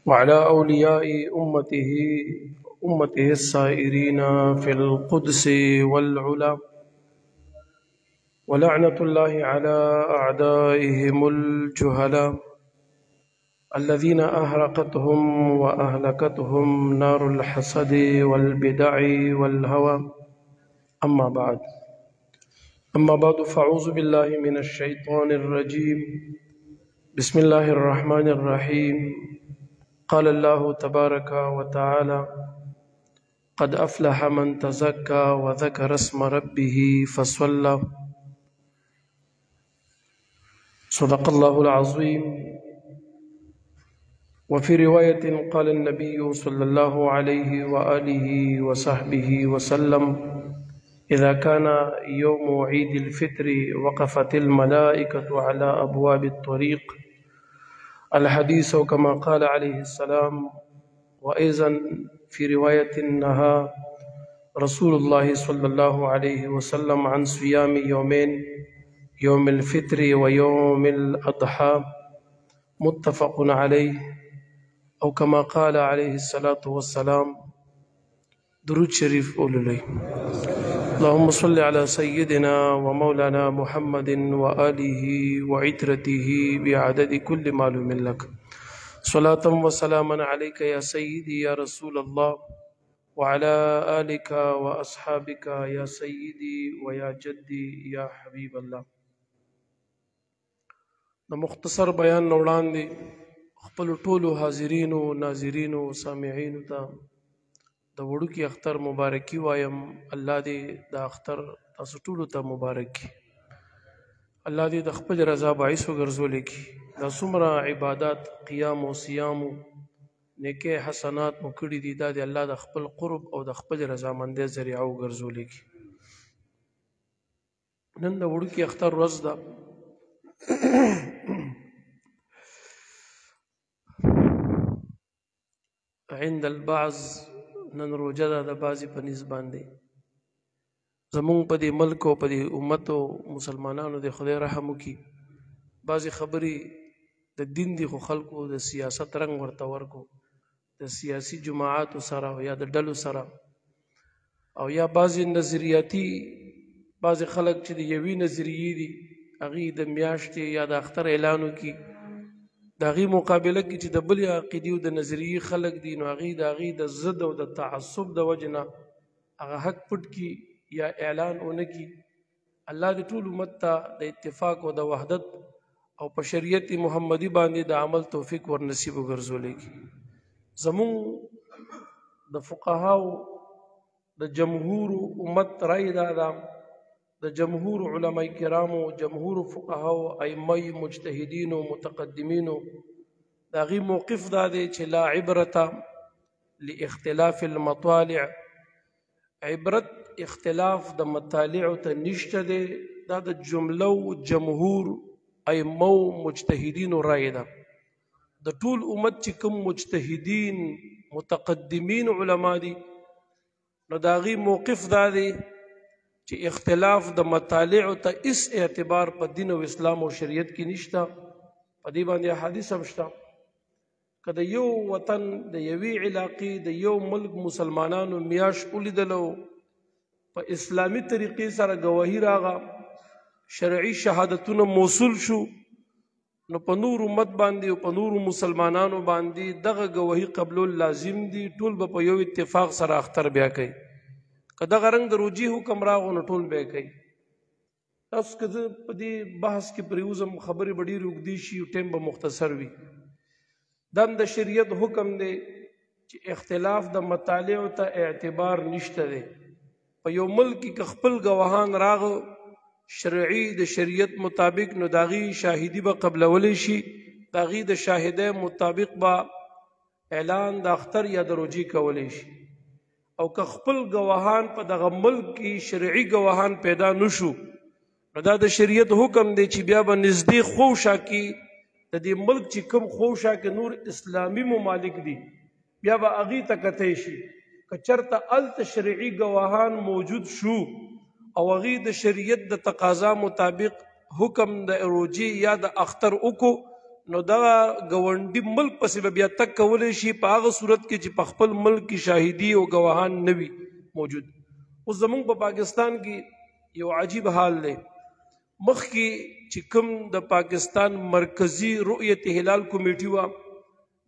وعلى أولياء أمته السائرين في القدس والعلا، ولعنة الله على أعدائهم الجهلاء الذين أهرقتهم وأهلكتهم نار الحسد والبدع والهوى. أما بعد فأعوذ بالله من الشيطان الرجيم. بسم الله الرحمن الرحيم. قال الله تبارك وتعالى: قد أفلح من تزكى وذكر اسم ربه فصلى. صدق الله العظيم. وفي رواية قال النبي صلى الله عليه وآله وصحبه وسلم: إذا كان يوم عيد الفطر وقفت الملائكة على أبواب الطريق. الحديث كما قال عليه السلام. وأيضا في رواية نهى رسول الله صلى الله عليه وسلم عن صيام يومين، يوم الفطر ويوم الأضحى، متفق عليه، أو كما قال عليه الصلاة والسلام. درود شريف أولي. اللهم صل على سيدنا ومولانا محمد وآله وعترته بعدد كل معلوم لك. صلاة وسلاما عليك يا سيدي يا رسول الله، وعلى آلك وأصحابك يا سيدي ويا جدي يا حبيب الله. د مختصر بیان نه وړاندې خپل ټولو حاضرینو، ناظرینو، سامعینو ته د وړوکي اختر مبارکي وایم. الله دې د اختر تاسو ټولو ته مبارک کړي. الله دې د خپل رضا باعث وګرځولې کړي. دا څومره عبادات، قیام او صیام، نیکه حسنات مو کړي دي، دا دې الله د خپل قرب او د خپل رضامندۍ ذریعه وګرځولې کړي. نن د وړوکي اختر ورځ ده. عند البعض نن روجه ده د بعضې په نسبت باندې. زمونږ په دې ملک او په دې امت او مسلمانانو د خدای رحم وکړي. بعضې خبرې د دین دي، خو خلکو د سیاست رنګ ورته ورکو، د سیاسي جماعاتو سره یا د ډلو سره، او یا بعضې نظریاتي بعضې خلک چې د یوې نظریې دي هغې د میاشتې یا د اختر اعلان وکړي، د هغې مقابله کې چې د بلې عقیدې او د نظریې خلک دي، نو هغې د هغې د ضد او د تعصب د وجې نه هغه حق پټ کړي یا اعلان ونه کړي. الله دې ټول امت ته د اتفاق او د وحدت او په شریعت محمدي باندې د عمل توفیق ورنصیب وګرځولی کړي. زمونږ د فقهاو د جمهور امت رای دا ده، د جمهور علماء کرامو، جمهور فقهاو، ائمه مجتهدینو، متقدمینو، د هغې موقف دا دی چې لا عبرت لاختلاف المطالع. عبرت اختلاف د مطالعو ته نشته دی. دا د جملو جمهور ائمه مجتهدینو رای ده. د ټول امت چې کوم مجتهدین متقدمین علما دي، نو د هغې موقف دا دی چې اختلاف د مطالعو ته هیڅ اعتبار په دین او اسلام او شریعت کې نشته. په دې باندې احادیث هم شته. که د یو وطن، د یوې علاقې، د یو ملک مسلمانانو میاشت ولیدلو، په اسلامي طریقې سره ګواهي راغه، شرعي شهادتونه موصول شو، نو په نور امت باندې او په نورو مسلمانانو باندې دغه ګواهي قبلول لازم دي. ټول به په یو اتفاق سره اختر بیا کوي. که دغه رنګ د روجي حکم راغو نو ټول به یې کوي. تاسو که زه په دې بحث کې پرېوځم، خبرې به ډېرې اوږدې شي او ټایم به مختصر وي. دا د شریعت حکم دی چې اختلاف د مطالعو ته اعتبار نشته دی. په یو ملک کې که خپل ګواهان راغو شرعي د شریعت مطابق، نو د هغې شاهدي به قبلولی شي. د هغې د شاهدۍ مطابق به اعلان د اختر یا د روجي کولی شي. او که خپل ګواهان په دغه ملک کې شرعي ګواهان پیدا نشو، نو دا د شریعت حکم دی چې بیا به نږدې خوشا کې د دې ملک چې کوم خوشا کې نور اسلامي ممالک دي، بیا به هغې ته کتی شي. که چېرته هلته شرعي ګواهان موجود شو او هغې د شریعت د تقاضا مطابق حکم د روجې یا د اختر وکړو، نو دا ګاونډي ملک پسې به بیا تک کولی شي په هغه صورت کې چې په خپل ملک کې شاهدي او ګواهان نه وي موجود. اوس زمونږ په پاکستان کې یو عجیب حال دی. مخکې چې کوم د پاکستان مرکزی رؤیت هلال کمیټي وه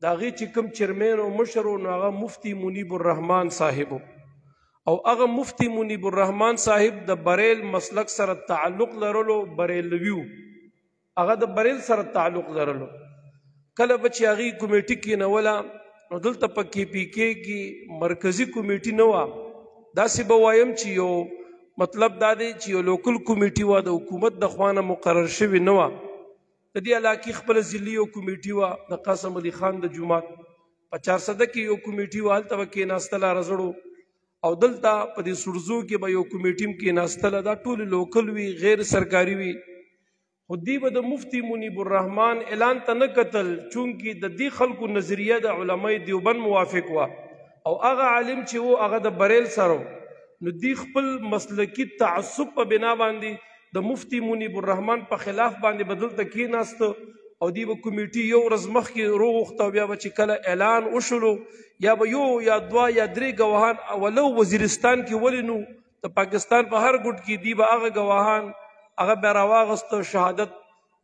د هغې چې کوم چیرمین او مشر و نو هغه مفتی منیب الرحمان صاحب او هغه مفتی منیب الرحمان صاحب د بریل مسلک سره تعلق لرلو، بریلوي و، هغه د بریل سره تعلق لرلو. کله به چې هغې کمیټي کېنوله نو دلته په کې پی کې کې مرکزي کمیټي نه وه. داسې به وایم چې یو مطلب دا دی چې یو لوکل کمیټي وه، د حکومت د خوا نه مقرر شوې نه وه. د دې علاقې خپله ضلعي یو کمیټي وه، د قاسم علي خان د جومات په 400 کې یو کمیټي وه، هلته به کېناستله رزړو. او دلته په دې سړزو کې به یو کمیټي هم کېناستله. دا ټول لوکل وي، غیر سرکاري وي. خو دوی به د مفتی منیب الرحمان اعلان ته نه کتل، چونکې د دې خلکو نظریه د علمای دیوبند موافق وه او هغه عالم چې و هغه د بریل سره. نو دوی خپل مسلکي تعصب په بنا باندې د مفتی منیب الرحمان په خلاف باندې به دلته کېناسته او دوی به کمیټي یو ورځ مخکې روغوخته او بیا به چې کله اعلان وشلو یا به یو یا دوه یا درې ګواهان ولو وزیرستان کې ولې نو د پاکستان په هر ګوټ کې دوی به هغه ګواهان هغه بیا راواغسته، شهادت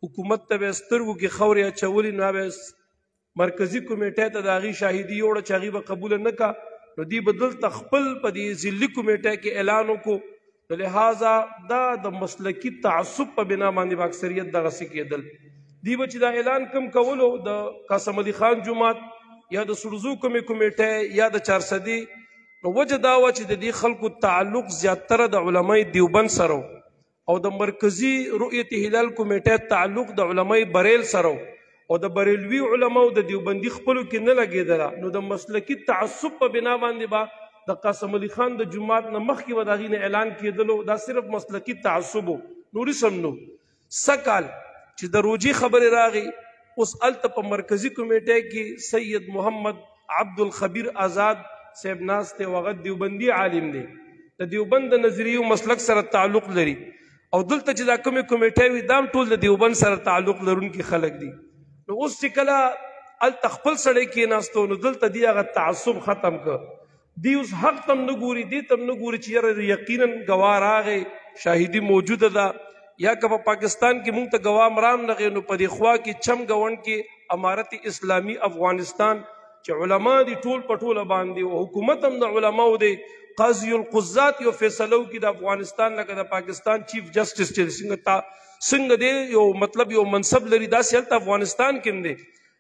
حکومت ته به سترګو کې خاورې اچولې، نو به مرکزي کمیټې ته د هغې شاهدي یوړه چې هغې به قبوله نه کا. نو دوی به دلته خپل په دې ضلعي کمیټې کې اعلان وکړو. نو لہذا دا د مسلکي تعصب په بنا باندې به اکثریت دغسې کېدل. دوی به چې دا اعلان کم کولو د قاسم علي خان جومات یا د سړزو کومې کمیټې یا د 400، نو وجه دا وه چې د دې خلکو تعلق زیاتره د علمای دیوبند سره او د مرکزی رؤیت هلال کمیټې تعلق د علمای بریل سره او د بریلوي علماو د دیوبندي خپلو کې نه لګېدله. نو د مسلکي تعصب په بنا باندې به د قاسم علي خان د جومات نه مخکې به د هغې نه اعلان کېدلو. دا صرف مسلکي تعصب و، نوري سم نو. سږ چې د روجي خبرې راغی، اوس هلته په مرکزي کمیټې کې سید محمد عبدالخبیر آزاد صاحب ناست دی، هغه دیوبندي عالم دی، د دیوبند د نظریو مسلک سره تعلق لري. او دلته چې دا کومې کمیټې وي دا هم ټول د دیوبند سره تعلق لرونکي خلک دي. نو اوس چې کله هلته خپل سړی کېناستو نو دلته دی هغه تعصب ختم کړ. دی اوس حق تم نه ګوري، دې تم نه ګوري چې یاره یقینا ګواه راغی، شاهدي موجوده ده. یا که په پاکستان کې مونږ ته ګواه مرام نغی نو په دې خوا کې چم ګوند کې امارت اسلامي افغانستان چې علما دي ټول په ټوله باندې او حکومت هم د علماو دی. قاضی القضات یو فیصلو کې د افغانستان لکه د پاکستان چیف جسټس چې څنګه دی یو مطلب یو منصب لري، داسې هلته افغانستان کې هم دی.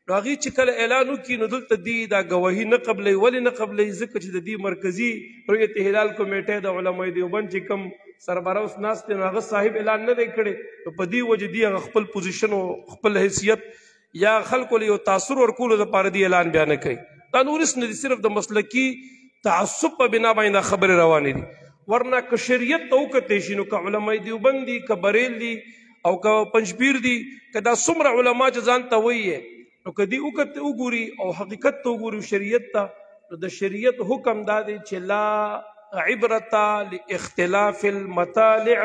نو هغې چې کله اعلان وکړي نو دلته دوی دا ګواهي نه قبلوي. ولې نه قبلوي؟ ځکه چې د دې مرکزي رؤیت هلال کمیټې د علمای دیوبند چې کوم سربراہ اوس ناست دی نو هغه صاحب اعلان نه دی کړی. نو په دې وجه دوی هغه خپل پوزیشن او خپل حیثیت یا خلکو له یو تاثر ورکولو دپاره دوی اعلان بیا نه کوي. دا نور هېڅ نه دي، صرف د مسلکي تعصب په بنا باندې خبرې روانې دي. ورنه که شریعت ته وکتې شي نو که علمای دیوبند دي، که بریل دي او که پنجپیر دي، که دا څومره علما چې ځان ته وایي نو که دوی وګوري او حقیقت ته وګوري شریعت ته، نو د شریعت حکم دا دی چې لا عبرت لاختلاف المطالع،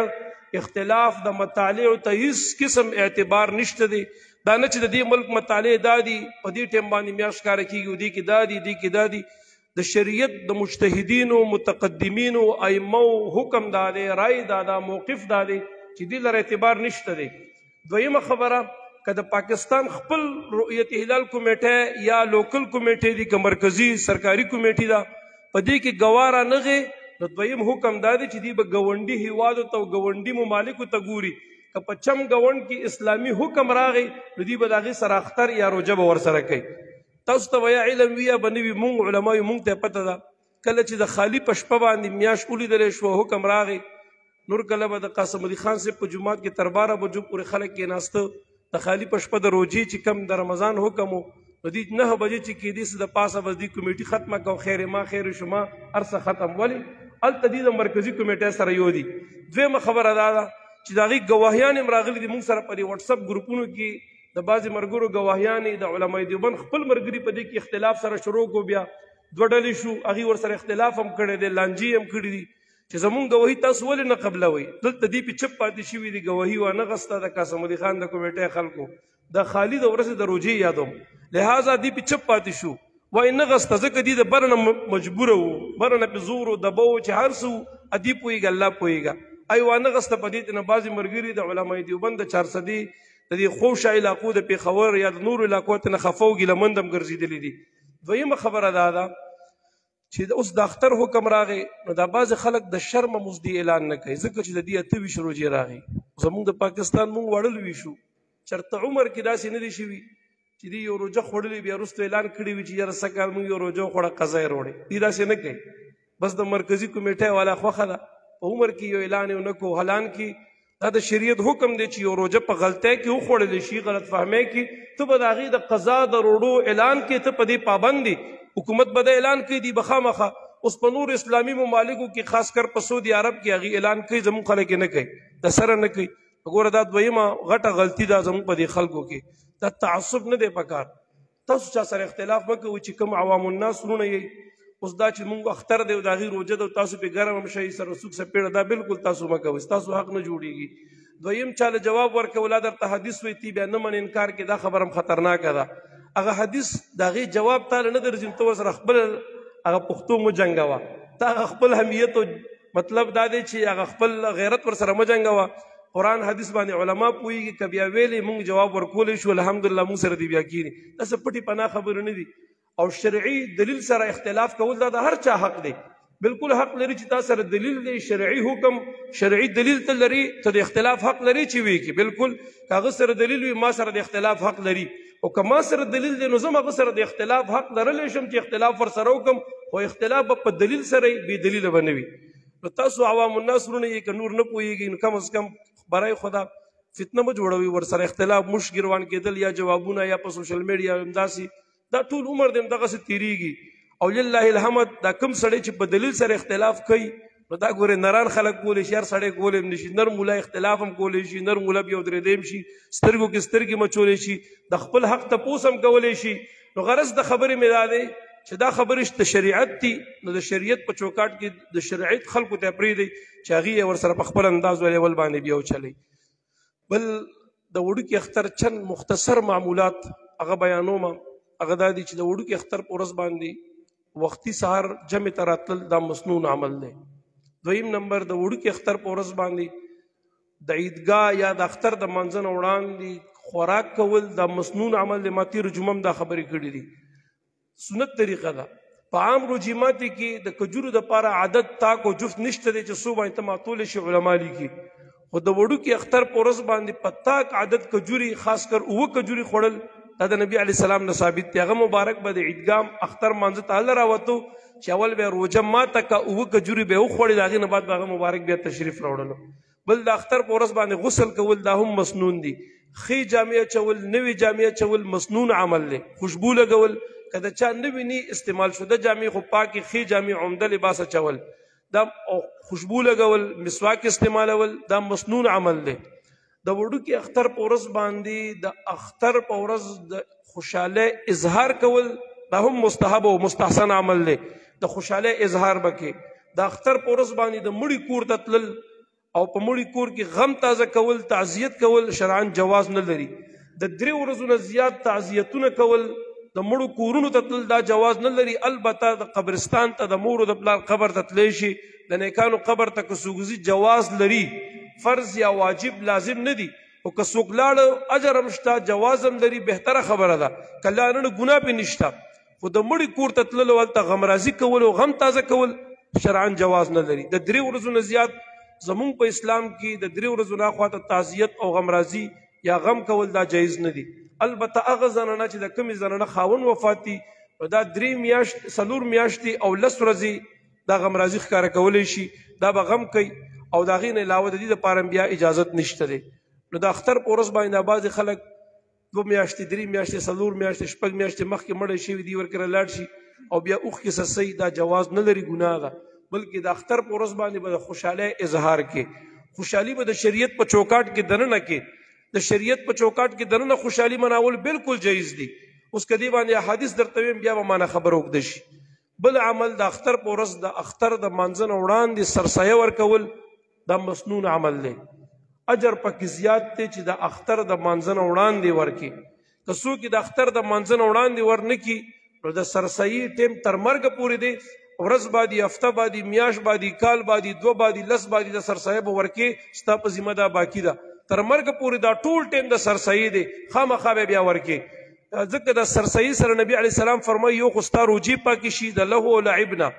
اختلاف د مطالع ته هیڅ قسم اعتبار نشته دی. دا نه چې د دې ملک مطالع دا دي په دې ټیم باندې میاشت ښکاره کېږي، دې کې دا دي دې کې دا دي. د شریعت د مجتهدینو متقدمینو ائمو حکم دا دی، رای دا دا، موقف دا دی چې دې لره اعتبار نشته دی. دویمه خبره، که د پاکستان خپل رؤیت هلال کمیټه یا لوکل کمیټه دي که مرکزی سرکاري کمیټه ده په دې کې ګواه رانغی نو دویم حکم دا دی چې دوی به ګاونډي هیوادو ته او ګاونډي ممالکو ته ګوري. که په چم ګاونډ کې اسلامي حکم راغی نو دوی به د هغې سره اختر یا روژه به ورسره کوي. تاسو ته یا علم وي یا به نه وي، مونږ علماو مونږ ته پته ده. کله چې د خالي په شپه باندې میاشت ولیدلی شوه حکم راغی، نور کله به د قاسم علي خان صاحب په جومات کې تر 12 بجو پورې خلک کېناسته. د خالي په شپه د روجې چې کم د رمضان حکم و نو دوی 9 بجې چې کېدې څه د پاسه به دوی کمیټي ختمه کړه، خیر ما خیر شما هر څه ختم. ولې هلته دوی د مرکزي کمیټې سره یو دي. دویمه خبره دا ده چې د هغې ګواهیان هم راغلي دي. مونږ سره په دې وټسپ ګروپونو کې د بعضې مرګرو ګواهیانې د علمای دیوبند خپل مرګري په دې کې اختلاف سره شروع کو، بیا دوه ډلې شو، هغې ورسره اختلاف هم کړی دی، لانجې هم کړي دي چې زمونږ ګواهي تاسو ولې نه قبلوئ. دلته دوی پې چپ پاتې شوي دي، ګواهي وانه غسته د قاسم علي خان د کمیټې خلکو. د خالد ورسې د روجې یادوم لہذا دی په چپ پاتې شو وای نه غسته ځکه دی د برنه مجبور وو برنه په زور او دبو چې هر څه ادي پويګ الله پويګا ایوانه غسته په دې نه بعضی مرګري د علماء دیوبند 400 د دې خوشا علاقو د پیښور یا د نور علاقو ته خفوګي لمندم ګرځیدلې دي. دویمه خبره ده چې اوس د اختر حکم راغی نو دا بعض خلک د شرم مزدي اعلان نه کوي ځکه چې د دې اتوي شروع راغی زموږ د پاکستان مونږ وړل وی شو چرته عمر کې داسې نه دي شوي چې دی یو روزه خوړلې بیا وروسته اعلان کړی وي چې یاره سکه مونږ یو روزه خوړه قضا یې وروړې دی داسې نه کوي بس د مرکزي کمیټې والا خوښه ده په عمر کې یو اعلان یې ونه کو حالان کې دا د شریعت حکم دی چې یو روزه په غلطۍ کې وخوړلی شي غلط فهمۍ کې ته به د هغې د قضا د روړو اعلان کې ته په دې پابند دي حکومت به د اعلان کوي دی بخامخه اوس په نور اسلامي ممالکو کې خاص کر په سعودي عرب کې هغې اعلان کوي زموږ خلک یې نه کوي د سره نه کوي ګوره دا دویمه غټه غلطي ده زموږ په دې خلکو کې دا تعصب نه دی پکار تاسو چا سره اختلاف مه کوئ چې کوم عوام الناس وروڼه یې اوس دا چې مونږ اختر دی او د هغې روژه ده تاسو پې ګرم هم شئ سره سوک سپېړه دا بالکل تاسو مه کوئ ستاسو حق نه جوړېږي. دویم چاله جواب ورکول درته حدیث وایي تی بیا نه من انکار کې دا خبره هم خطرناکه ده هغه حدیث د هغې جواب تاله نه درځي ته ورسره خپل هغه پښتو مه جنګوه تا هغه خپل حمیت مطلب دا دی چې هغه خپل غیرت ورسره مه جنګوه قرآن حدیث باندې علما پوهېږي که بیا ویلې مونږ جواب ورکولی شو الحمدلله مونږ سره دی بیا کېني داسې پټې پناه خبرې نه دي او شرعي دلیل سره اختلاف کول دا د هر چا حق دی بالکل حق لري چې تا سره دلیل دی شرعي حکم شرعي دلیل ته لري ته د اختلاف حق لري چې وی کې بالکل کاغه سره دلیل وي ما سره د اختلاف حق لري او که ما سره دلیل دی نو زه هغه سره د اختلاف حق لرلی شم چې اختلاف ورسره وکړم خو اختلاف به په دلیل سره بې دلیله به نه وي نو تاسو عوام الناس وروڼه یې که نور نه پوهېږي نو کم از کم برای خدا فتنه مه جوړوي ورسره اختلاف مش ګروان کېدل یا جوابونه یا په سوشل میډیا همداسې دا ټول عمر دې همدغسې تېرېږي او لله الحمد دا کوم سړی چې په دلیل سره اختلاف کوي نو دا ګورې نران خلک کولی شي هر سړی کولی هم نه شي نر مولا اختلاف هم کولی شي نر مولا بیا ودرېدی شي سترګو کې سترګې مچولی شي د خپل حق تپوس هم کولی شي نو غرض د خبرې مې دا دی چې دا خبرې د شریعت دي نو د شریعت په چوکاټ کې د شریعت خلکو ته پرېږدئ چې هغې یې ورسره په خپل انداز ولېول باندې بیا وچلئ. بل د وړوکي اختر چند مختصر معمولات هغه بیانومه هغه دا دي چې د وړوکي اختر په ورځ باندې وختي سهار جمع ته راتلل دا مسنون عمل دی. دویم نمبر د وړوکي اختر په ورځ باندې د عیدګاه یا د اختر د مانځه نه وړاندې خوراک کول دا مسنون عمل دی. ما تېره جمعه هم دا خبرې کړي دي سنت طریقه ده. په عام روجیماتي کې د کجورو دپاره عدد تاک او جفت نشته دی چې څو باندې ته ماتولی شي علما لیکي خو د وړوکي اختر په ورځ باندې په تاک عدد کجوري خاص کر 9 کجوري خوړل دا د نبی علیه السلام نه ثابت دی. هغه مبارک به د عیدګاه اختر مانځه ته هله راوتو چې اول به روژه ماته که 9 کجوري به وخوړې د هغې نه بعد به هغه مبارک بیا تشریف راوړلو. بل د اختر په ورځ باندې غسل کول دا هم مسنون دي. ښې جامې اچول نوې جامې اچول مسنون عمل دی. خوشبو لګول که د چا نوې نی استعمال شده جامې خو پاکې ښې جامې عمده لباس اچول دا خوشبو لګول مسواک استعمالول دا مسنون عمل دی. د وړوکي اختر په ورځ باندې د اختر په ورځ د خوشحالۍ اظهار کول دا هم مستحب او مستحسن عمل دی. د خوشحالۍ اظهار بکې د اختر په ورځ باندې د مړي کور ته تلل او په مړي کور کې غم تازه کول تعزیت کول شرعاً جواز نه لري. د 3 ورځو نه زیات تعزیتونه کول د مړو کورونو ته تلل دا جواز نه لري. البته د قبرستان ته د مور او د پلار قبر ته تللی شي د نیکانو قبر ته که څوک ځي جواز لري فرض یا واجب لازم نه دي او که څوک لاړه اجر هم شته جواز هم لري بهتره خبره ده که لاړه نه ګناه پې نشته خو د مړي کور ته تللو هلته غمرازي کول او غم تازه کول شرعاً جواز نه لري. د 3 ورځو نه زیات زمونږ په اسلام کې د 3 ورځو نه خواته تعزیت او غمرازي یا غم کول دا جایز نه دي. البته هغه زنانه چې د کومې زنانه خاوند وفات دي دا 3 میاشت 4 میاشتې او 10 ورځې دا غمرازي ښکاره کولی شي دا به غم کوي او د هغې نه علاوه د دې دپاره بیا اجازت نشته دی. نو د اختر په ورځ باندې دا بعضې خلک 2 میاشتې 3 میاشتې 4 میاشتې 6 میاشتې مخکې مړی شوي دي ورکره لاړ شي او بیا اوښکې سسئ دا جواز نه لري ګناه ده. بلکې د اختر په ورځ باندې به د خوشحالۍ اظهار کې خوشحالي به د شریعت په چوکاټ کې دننه کې د شریعت په چوکاټ کې دننه خوشحالي مناول بالکل جایز دي. اوس که دې باندې احادیث درته ویم بیا به مانه خبره اوږده شي. بل عمل د اختر په ورځ د اختر د مانځه نه وړاندې سرسایه ورکول دا مسنون عمل دی اجر پکې زیات دی چې د اختر د مانځنه وړاندې ورکړي. که څوک د اختر د مانځنه وړاندې ورنکړي نو د سرسایي ټیم تر مرګه پورې دی، ورځ بعدي، هفته بعدي، میاشت بعدي، کال بعدي، 2 بعدي، 10 بعدي د سرسایه به ورکړي. ستا په ذمه دا باقي ده، تر مرګه پورې دا ټول ټیم د سرسایي دی، خامخا به بیا ورکړي. ځکه د سرسایي سره نبی علیه السلام فرمایي یو خو ستا روجې پاکې شي د لهو او لعبنا،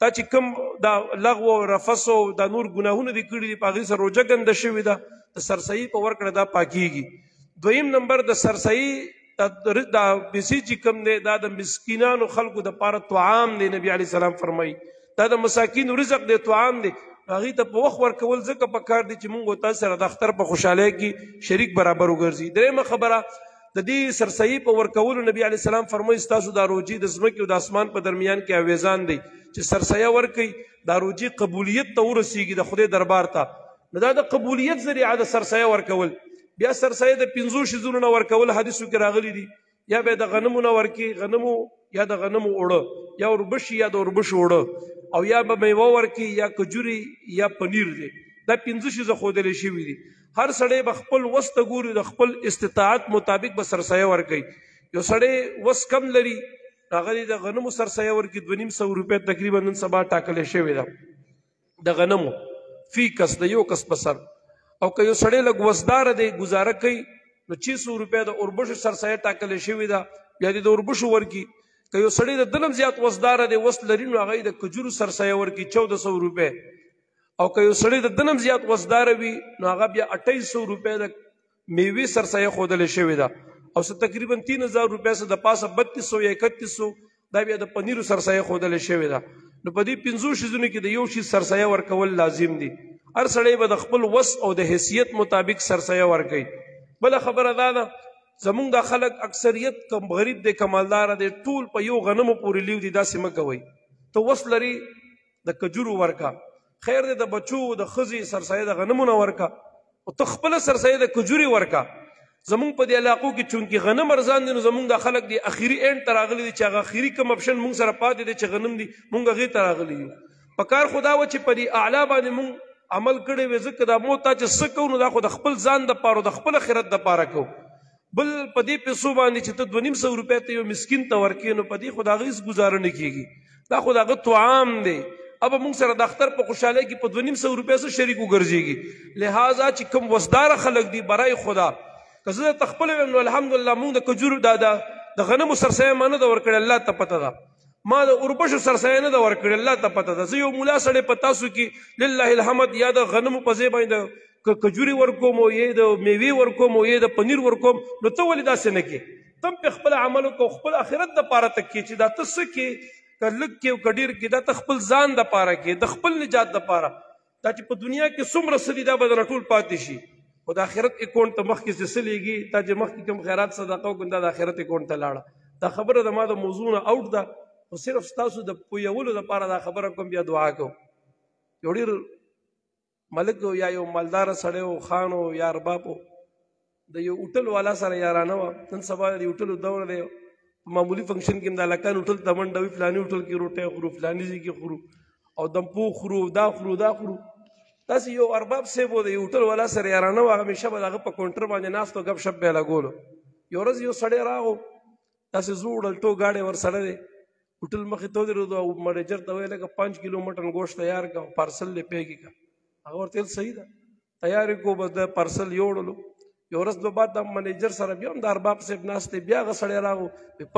تا چې کوم دا لغو او رفث او دا نور ګناهونه دي کړي دي په هغې سره روجه ګنده شوې ده، د سرسایي په ورکړه دا پاکیږي. دویم نمبر د سرسایي دا پیسې چې کوم دی دا د مسکینانو خلکو دپاره طعام دی. نبی علیه السلام فرمایي دا د مساکینو رزق دی، طعام دی. هغې ته په وخت ورکول ځکه پکار دی چې موږ تاسو سره د اختر په خوشحالۍ کې شریک برابر وګرځي. درېیمه خبره د دې سرسایي په ورکولو نبی علیه السلام فرمایي ستاسو دا روجي د ځمکې او د اسمان په درمیان کې اویزان دی چې سرسایه ورکوي دا روجي قبولیت ته ورسیږي د خدای دربار ته. نو دا د قبولیت ذریعه د سرسایه ورکول. بیا سرسایه د 5 شیزونو نه ورکول حدیثو کې راغلی دي، یا به د غنمو نه ورکړي، غنمو یا د غنمو اوړه، یا اوربشي یا د اوربشو اوړه، او یا به میوه ورکړي، یا کجوري یا پنیر دی. دا 5 شیزه ښودلې شوي دي. هر سړی به خپل وس ته ګوري، د خپل استطاعت مطابق به سرسایه ورکوي. یو سړی وس کم لري هغه د غنمو سرسایه ورکړي 250 روپۍ تقریبا نن سبا ټاکلې شوې ده د غنمو فی کس د یو کس په سر. او که یو سړی لږ وسداره دی ګزاره کوي نو 600 روپۍ د اوربشو سرسایه ټاکلې شوې ده، بیا د اوربشو ورکړي. که یو سړی د دلم زیات وسداره دی وس لري نو هغه د کجورو سرسایه ورکړي 1400 روپۍ. او که یو سړی د دنم زیات وسداره وي نو هغه بیا 2800 روپۍ د میوې سرسایه ښودلې شوې ده، او څه تقریبا 3000 روپۍ څه د پاسه 3200 یا 3100 دا بیا د پنیرو سرسایه ښودلې شوې ده. نو په دې 5 شیزونو کې د یو شي سرسایه ورکول لازم دي. هر سړی به د خپل وس او د حیثیت مطابق سرسایه ورکوي. بله خبره دا ده زمونږ دا خلک اکثریت کم غریب دی کمالداره دی ټول په یو غنمو پورې لیو دي. داسې مه کوئ. ته وس لري د کجورو ورکا، خیر دی د بچو د ښځې سرسایه د غنمو نه ورکا، او ته خپله سرسایه د کجوري ورکا. زمونږ په دې علاقو کې چونکې غنم ارزان دي نو زمونږ دا خلک دی اخري اینډ ته راغلي دي چې هغه اخري کوم اپشن مونږ سره پاتې دی چې غنم دي مونږ هغې ته راغلي یو. په کار خو دا وه چې په دې اعلی باندې مونږ عمل کړی وي، ځکه دا موتا چې څه کوو نو دا خو د خپل ځان دپاره د خپل آخرت دپاره کوو. بل په دې پیسو باندې چې ته 250 روپۍ ته یو مسکین ته ورکړې نو په دې خو د هغې هېڅ ګزاره نه کېږي. دا خو د هغه طعام دی. اب موږ سره د اختر په خوشحالۍ کې په 250 روپۍ سره شریک وګرځېږي. لہذا چې کوم وسداره خلک دي برای خدا که زه درته خپله ویم نو الحمدلله موږ د کجورو د غنمو سرسایه ما نه ده ورکړې، الله ته پته ده. ما د اوربشو سرسایه نه ده ورکړې، الله ته پته ده. زه یو ملا سړی په تاسو کې لله الحمد یا د غنمو په ځای باندې د کجوري ورکوم او یا د میوې ورکوم او یا د پنیر ورکوم، نو ته ولې داسې نه کې؟ تم په خپل عمل وکړو، خپل آخرت دپاره ته کې چې دا ته څه کې، که لږ کې او که ډېر کې، دا ته خپل ځان دپاره کې، د خپل نجات دپاره. دا چې په دنیا کې څومره څه دي دا به درنه ټول پاتې شي، خو د آخرت اکاونټ ته مخکې چې څه لیږي تا چې مخکې کوم خیرات صدقه وکړو دا د آخرت اکاونټ ته لاړه. دا خبره د ما د موضوع نه اوټ ده، خو صرف ستاسو د پویولو دپاره دا خبره کوم. بیا دعا کوم. یو ډېر ملک یا یو مالداره سړی و، خان و یا ارباب و، د یو هوټل والا سره یارانه وه. نن سبا د هوټلو دور دی، معمولی فنکشن کې هم د هلکان هوټل ته منډه وي، فلاني هوټل کې روټۍ خورو، فلاني ځای کې خورو، او دمپو خورو، دا خورو دا خورو. داسې یو ارباب صاحب و د یو هوټل والا سره یارانه وه، همیشه به د هغه په کاونټر باندې ناست و، ګپ شپ به یې لګولو. یو ورځ یو سړی راغو، داسې زوړ الټو گاډی ورسره دی، هوټل مخې ته ودرېدو او منیجر ته ویل لکه 5 کیلو مټن ګوشت تیار کړه، پارسل دې پیګې کړه. هغه ورته ویل صحیح ده، تیار یې کړو، بس د پارسل یوړلو. یو ورځ به بعد د منیجر سره بیا هم د ارباب صاحب ناست دی، بیا هغه سړی راغو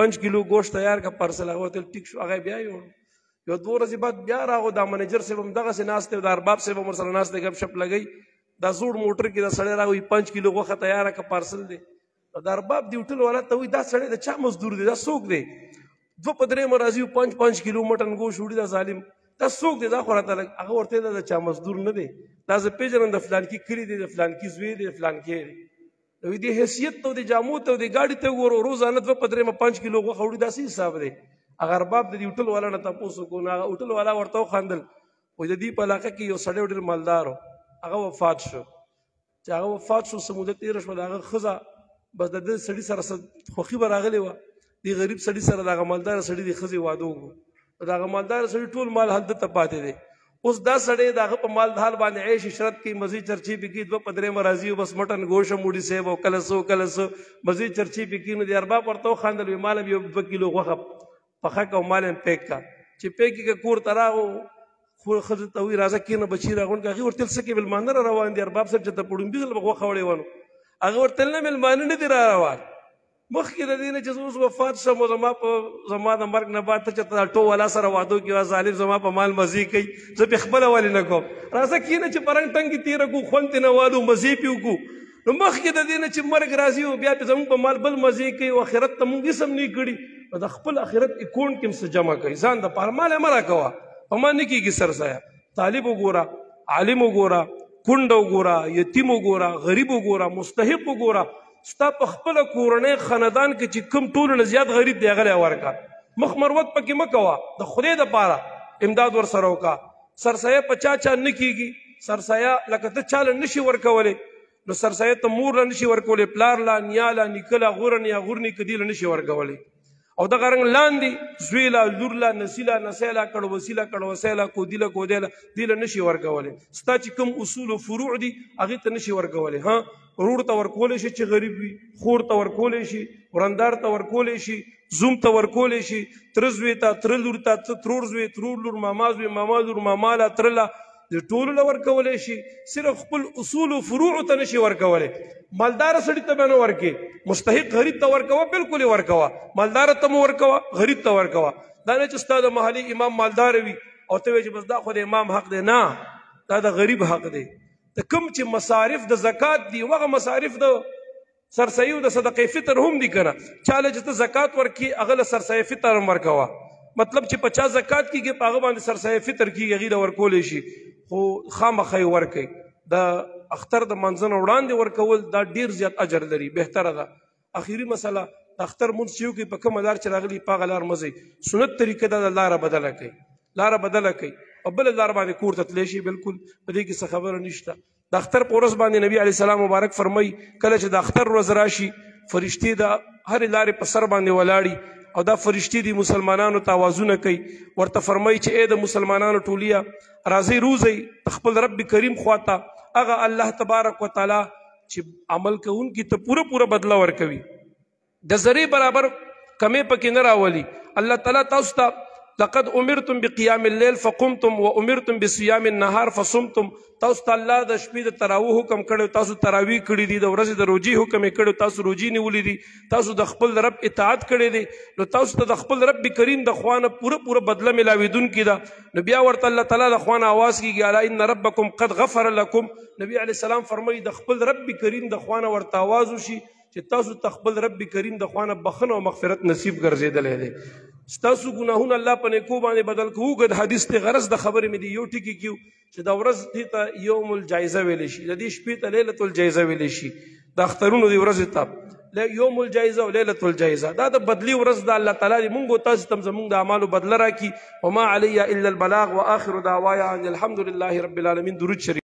5 کیلو ګوشت تیار کړه پارسل. هغه ورته ویل ټیک شو، هغه بیا یوړو. یو 2 ورځې بعد بیا راغو، د منیجر صاحب هم دغسې ناست دی، د ارباب صاحب هم ورسره ناست دی، ګپ شپ لګوي. دا زوړ موټر کې دا سړی راغی 5 کیلو غوښه تیاره کړه پارسل دی. د ارباب دی هوټل والا ته وایي دا سړی د چا مزدور دی، دا څوک دی؟ 2 په 3 راځي 5 کیلو مټن ګوشت وړي، دا ظالم دا څوک دی؟ دا خو راته هغه ورته دا د چا مزدور نه دی، دا زه پېژنم، د فلانکي کلي دی، د فلانکي زوی دی، د فلانکي دی. نو د حیثیت ته د جامو ته د ګاډي ته وګورو، روزانه 2 په 3 5 کیلو غوښه وړي، دا څه حساب دی؟ هغه ارباب د هوټل والا نه تپوس وکړو، نو هغه هوټل والا ورته وخندل، وایي د دې په علاقه کې یو سړی ډېر مالدار و، هغه وفات شو. چې هغه وفات شو څه موده تېره شوه، د هغه ښځه بس د ده سړي سره خوښي به راغلې وه، دې غریب سړي سره د هغه مالداره سړي د ښځې واده وکړو. د هغه مالداره سړي ټول مال هلته ته پاتې دی. اوس دا سړی د هغه په مال دال باندې عیش عشرت کوي، مزید چرچی پې کوي، 2-3 مرازي بس مټن گوشه موډي صاحب او کله څه مزید چرچی پې کوي. نو د ارباب ورته وخندل، وی مال یو 2 کیلو غوښه پخه که او مال یې پیک کا. چې پیک یې کور ته راغو، خو ښځې ته وایي راځه کېنه بچي راغونډ که. هغې ورته ویل څه کې مېلمانه را روان دي؟ ارباب صاحب چې ته په ړومبي ځل به غوښه وړې ونه. هغه ورته ویل نه مېلمانه نه دي را روان، مخکې د دې نه چې زه اوس وفات شم او زما د مرګ نه بعد ته چې ته ټو والا سره واده وکړي، ظالم زما په مال مزې کوي، زه پې خپله ولې نه کوم؟ راځه کښېنه چې په رنګ ټنګ تېره کړو، خوند ترې نه والو، مزې پې وکړو. نو مخکې د دې نه چې مرګ راځي او بیا پې زموږ په مال بل مزې کوي او آخرت ته مونږ هېڅ هم نه کړي، نو د خپل آخرت اکاونټ کې هم څه جمع کوي، ځان دپاره مال یې مه راکوه. په ما نه کېږي سرسایه. طالب وګوره، عالم وګوره، کونډه وګوره، یتیم وګوره، غریب وګوره، مستحق وګوره. ستا په خپله کورنۍ خاندان کې چې کوم ټولو نه زیات غریب دی هغه لی ورکړه. مخ مروت پکې مه کوه، د خدای دپاره امداد ورسره وکړه. سرسایه په چا نه کېږي. سرسایه لکه ته چاله نشي ورکولی، نو سرسایه ته مور له نشي ورکولی، پلار له، نیا له، نیکه له، غوره نیا غور نیکه دې له نشي ورکولی. او دغه رنګ لاندې زوی له، لور له، نسی له، نسی له، کړوسی له، کړوسی له، کودي له، کودی له، دې له نشي ورکولی. ستا چې کوم اصول او فروع دي هغې ته نشي ورکولی. ورور ته ورکولی شي چې غریب وي، خور ته ورکولی شي، ورندار ته ورکولی شي، زوم ته ورکولی شي، تره زوی ته، تره لور ته، ترور زوی، ترور لور، ماما زوی، ماما لور، ماما له، تره له، د ټولو له ورکولی شي. صرف خپل اصول او فروعو ته نشي ورکولی. مالداره سړي ته به نه ورکې، مستحق غریب ته ورکوه، بالکل یې ورکوه. مالداره ته مو ورکوه، غریب ته ورکوه. دا نه چې ستا د محلي امام مالدار وي او ته وایې چې بس دا خو د امام حق دی. نه، دا د غریب حق دی. د کوم چې مصارف د زکات دي هغه مصارف د سرسایي او د صدقې فطر هم دي که نه. چاله چې ته زکات ورکړي هغه له سرسایي فطر هم ورکوه. مطلب چې په چا زکات کېږي په هغه باندې سرسایي فطر کېږي، هغې له ورکولی شي، خو خامخا یې ورکوي. د اختر د منځه نه وړاندې ورکول دا ډېر زیات اجر لري، بهتره ده. اخري مسله د اختر مونځ چې وکړي په کومه لار چې راغلي په هغه لار مه ځئ. سنت طریقه دا لاره بدله کوي، لاره بدله کوي او بله لار باندې کور ته تللی شي. بالکل په دې کې څه خبره نشته. د اختر په ورځ باندې نبي علیه السلام مبارک فرمایي کله چې د اختر ورځ راشي فرشتې د هرې لارې په سر باندې ولاړي او دا فرشتې دي مسلمانانو ته آوازونه کوي، ورته فرمایي چې ای د مسلمانانو ټوليه راځئ روزئ خپل رب کریم خواته. هغه الله تبارک وتعالی چې عمل کوونکي ته پوره بدله ورکوي، د ذرې برابر کمې پکې نه راولي. الله تعالی تاسو ته لقد امرتم بقيام الليل فقمتم وامرتم بصيام النهار فصمتم. تاسو ته الله د شپې د تراویح حکم کړی، تاسو تراویح کړي دي، د ورځې د روجي حکم یې کړی، تاسو روجي نیولې دي، تاسو د خپل رب اطاعت کړی دی. نو تاسو ته د خپل رب کریم د خوا نه پوره بدله ملاویدونکې ده. نو بیا ورته الله تعالی د خوا نه آواز کېږي الا ان ربکم قد غفر لکم. نبی علیه السلام فرمایي د خپل رب کریم د خوا نه ورته آواز وشي چې تاسو ته خپل رب کریم د خوا نه بخښنه او مغفرت نصیب ګرځېدلی دی. ستاسو ګناهونه الله په نیکو باندې بدل کوو. اوږد حدیث دی، غرض د خبرې مې دی یو ټکي کیو چې دا ورځ دې ته یوم الجایزه ویلی شي، د دې شپې ته لیلة الجایزه ویلی شي، د اخترونو دې ورځې ته یوم الجایزه او لیلة الجایزه. دا د بدلی ورځ ده. الله تعالی دې مونږ او تاسو ته زمونږ د اعمالو بدله راکړي. وما علی الا البلاغ واخر دعوایا ان الحمد لله رب العالمین. درود شریف.